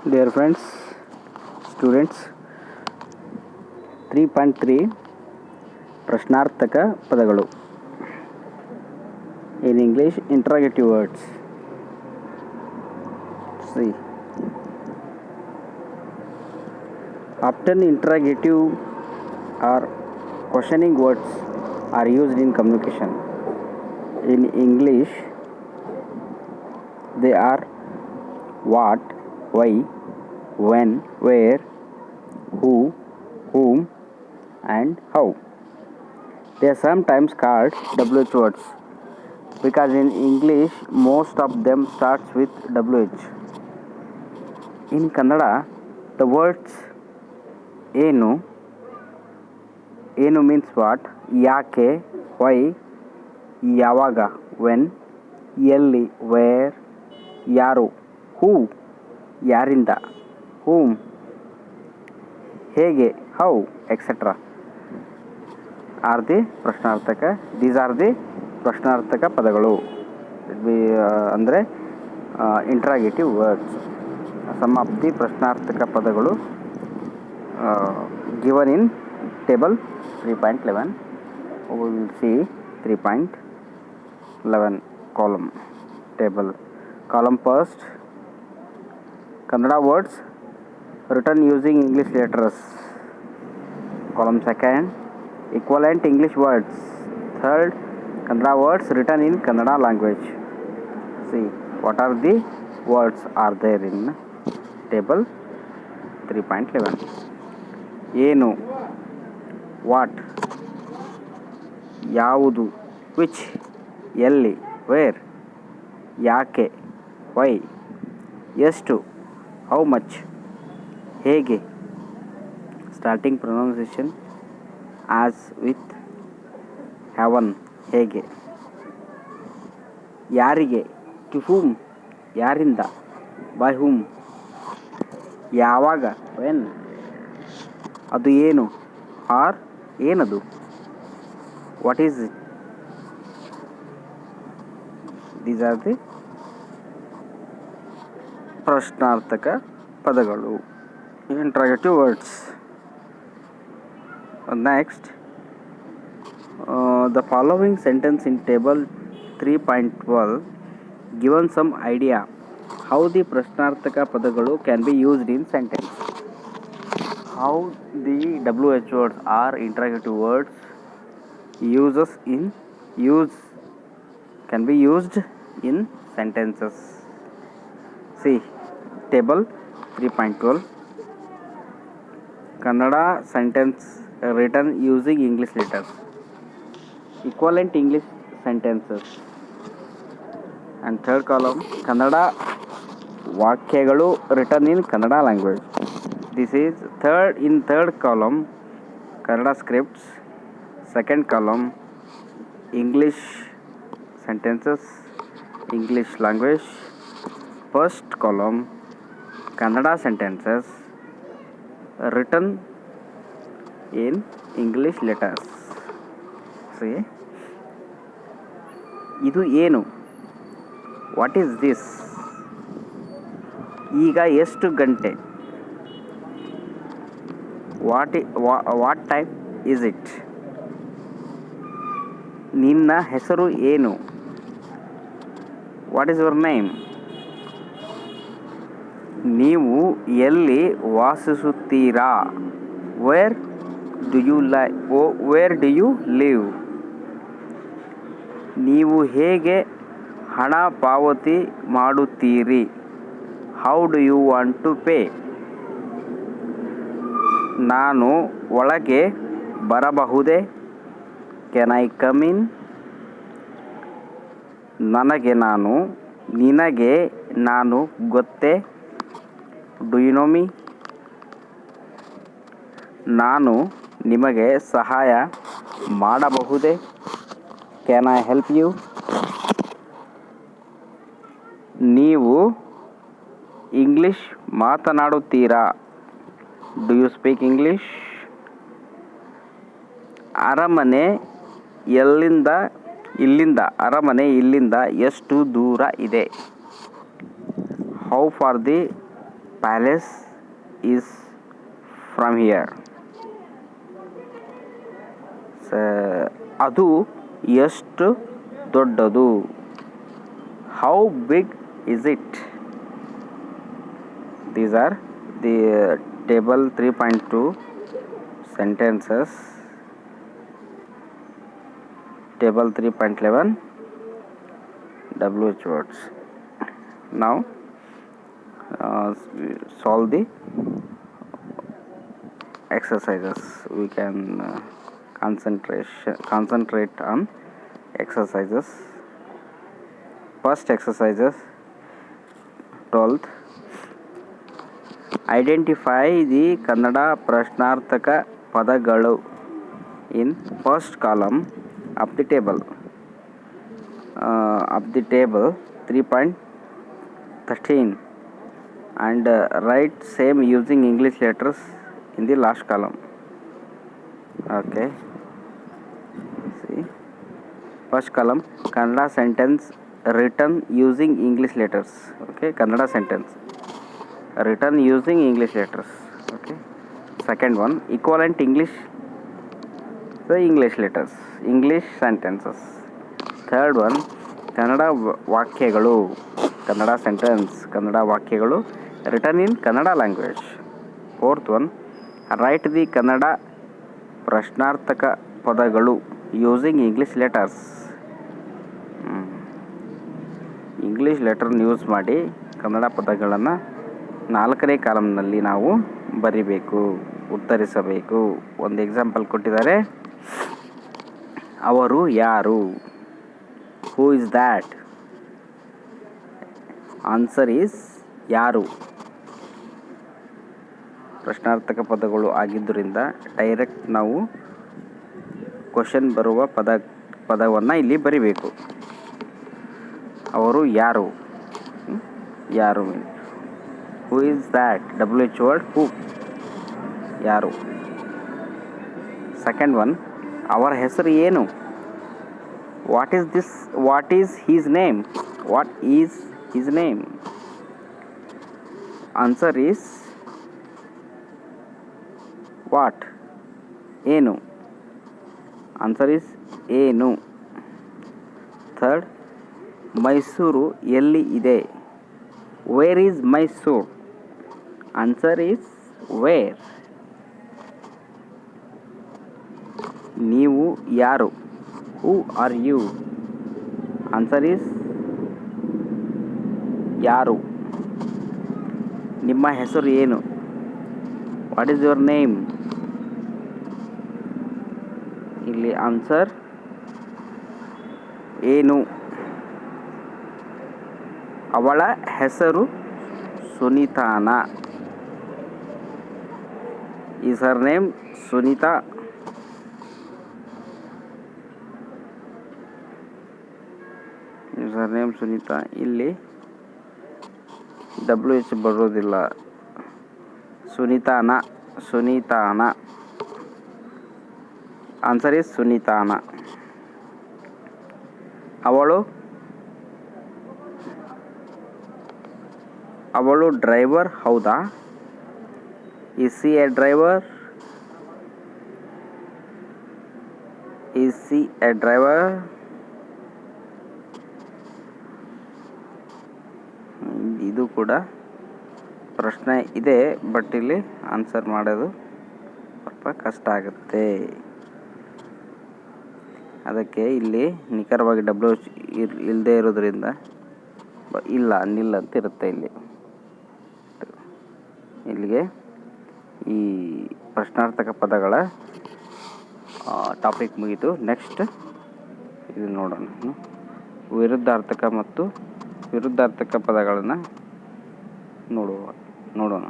Dear friends, students, 3.3 ಪ್ರಶ್ನಾರ್ಥಕ ಪದಗಳು. In English, interrogative words. See, often interrogative or questioning words are used in communication. In English, they are what, why, when, where, who, whom, and how. They are sometimes called WH words because in English most of them starts with WH. In Kannada, the words enu means what, yake, why, yavaga, when, yelli, where, yaru, who, yarinda, whom, hege, how, etc. are the ಪ್ರಶ್ನಾರ್ಥಕ. These are the ಪ್ರಶ್ನಾರ್ಥಕ ಪದಗಳು. ಅಂದರೆ interrogative words. Some of the ಪ್ರಶ್ನಾರ್ಥಕ ಪದಗಳು given in table 3.11. We will see 3.11 column table. Column first, Kannada words written using English letters. Column second, equivalent English words. Third, Kannada words written in Kannada language. See what are the words are there in table 3.11. Enu, what, yavudu, which, elli, where, yake, why, ಎಷ್ಟು, how much, ಹೇಗೆ. Starting pronunciation as with heaven, ಹೇಗೆ. ಯಾರಿಗೆ, to whom, ಯಾರಿಂದ, by whom. ಯಾವಾಗ, when. ಅದು ಏನು, or ಏನದು, what is it. These are the ಪ್ರಶ್ನಾರ್ಥಕ ಪದಗಳು, interrogative words. Next, the following sentence in table 3.12 given some idea how the ಪ್ರಶ್ನಾರ್ಥಕ ಪದಗಳು can be used in sentence. How the WH words or interrogative words can be used in sentences. See table 3.12. Kannada sentence written using English letters. Equivalent English sentences. And third column, Kannada ವಾಕ್ಯಗಳು written in Kannada language. This is third column, Kannada scripts. Second column, English sentences, English language. First column, Kannada sentences written in English letters. See, ಇದು ಏನು, what is this, ಈಗ ಎಷ್ಟು ಗಂಟೆ, what time is it. ನಿನ್ನ ಹೆಸರು ಏನು, what is your name. ನೀವು ಎಲ್ಲಿ ವಾಸಿಸುತ್ತೀರಾ, where do you live. ನೀವು ಹೇಗೆ ಹಣ ಪಾವತಿ ಮಾಡುತ್ತೀರಿ, how do you want to pay. ನಾನು ಒಳಗೆ ಬರಬಹುದೇ, can I come in. ನನಗೆ ನಾನು, ನಿನಗೆ ನಾನು ಗೊತ್ತೇ, do you know me. ನಾನು ನಿಮಗೆ ಸಹಾಯ ಮಾಡಬಹುದೇ, can I help you. ನೀವು English ಮಾತನಾಡುತ್ತೀರಾ, do you speak English. ಅರಮನೆ ಇಲ್ಲಿಂದ ಎಷ್ಟು ದೂರ ಇದೆ, how far the palace is from here. ಅದು ಎಷ್ಟು ದೊಡ್ಡದು? How big is it? These are the table 3.2 sentences. Table 3.11 WH words. Now solve the exercises. We can concentrate on exercises. First exercises 12th. Identify the Kannada ಪ್ರಶ್ನಾರ್ಥಕ ಪದಗಳು in first column of the table. 3.13 and write same using English letters in the last column. Okay. See, first column Kannada sentence written using English letters. Okay, Kannada sentence written using English letters. Okay. Second one equivalent English, the English letters, English sentences. Third one Kannada ವಾಕ್ಯಗಳು, Kannada sentence, Kannada ವಾಕ್ಯಗಳು written in Kannada language. Fourth one write the Kannada ಪ್ರಶ್ನಾರ್ಥಕ ಪದಗಳು using English letters. English ಲೆಟರ್ನ use ಮಾಡಿ ಕನ್ನಡ ಪದಗಳನ್ನು 4ನೇ ಕಾಲಮ್ನಲ್ಲಿ ನಾವು ಬರಿಬೇಕು, ಉತ್ತರಿಸಬೇಕು. ಒಂದು ಎಕ್ಸಾಂಪಲ್ ಕೊಟ್ಟಿದ್ದಾರೆ. ಅವರು ಯಾರು? ಹೂ ಇಸ್ ದ್ಯಾಟ್? ಆನ್ಸರ್ ಈಸ್ ಯಾರು. ಪ್ರಶ್ನಾರ್ಥಕ ಪದಗಳು ಆಗಿದ್ದರಿಂದ ಡೈರೆಕ್ಟ್ ನಾವು ಕ್ವಶನ್ ಬರುವ ಪದವನ್ನು ಇಲ್ಲಿ ಬರಿಬೇಕು. ಅವರು ಯಾರು? ಯಾರು means who is that? WH word who, ಯಾರು. ಸೆಕೆಂಡ್ ಒನ್ ಅವರ ಹೆಸರು ಏನು? What is his name? What is his name? Answer is what, ಏನು. ಆನ್ಸರ್ ಈಸ್ ಏನು. ಥರ್ಡ್ ಮೈಸೂರು ಎಲ್ಲಿ ಇದೆ? Where is Mysore? Answer is where. ನೀವು ಯಾರು? Who are you? Answer is ಯಾರು. ನಿಮ್ಮ ಹೆಸರು ಏನು? What is your name? ಇಲ್ಲಿ ಆನ್ಸರ್ ಏನು. ಅವಳ ಹೆಸರು ಸುನೀತಾನ. Is her name Sunita? Is her name Sunita. ಇಲ್ಲಿ WH ಬರೋದಿಲ್ಲ. ಸುನೀತಾನ. ಆನ್ಸರ್ ಈಸ್ ಸುನೀತಾನ. ಅವಳು ಡ್ರೈವರ್ ಹೌದಾ? Is she a driver? ಇದು ಕೂಡ ಪ್ರಶ್ನೆ ಇದೆ, ಬಟ್ ಇಲ್ಲಿ ಆನ್ಸರ್ ಮಾಡೋದು ಸ್ವಲ್ಪ ಕಷ್ಟ ಆಗುತ್ತೆ. ಅದಕ್ಕೆ ಇಲ್ಲಿ ನಿಖರವಾಗಿ WH ಇಲ್ಲದೆ ಇರೋದ್ರಿಂದ ಇಲ್ಲ ನಿಲ್ ಅಂತ ಇರುತ್ತೆ. ಇಲ್ಲಿಗೆ ಈ ಪ್ರಶ್ನಾರ್ಥಕ ಪದಗಳ ಟಾಪಿಕ್ ಮುಗೀತು. ನೆಕ್ಸ್ಟ್ ಇದು ನೋಡೋಣ. ವಿರುದ್ಧಾರ್ಥಕ ಮತ್ತು ವಿರುದ್ಧಾರ್ಥಕ ಪದಗಳನ್ನು ನೋಡೋಣ.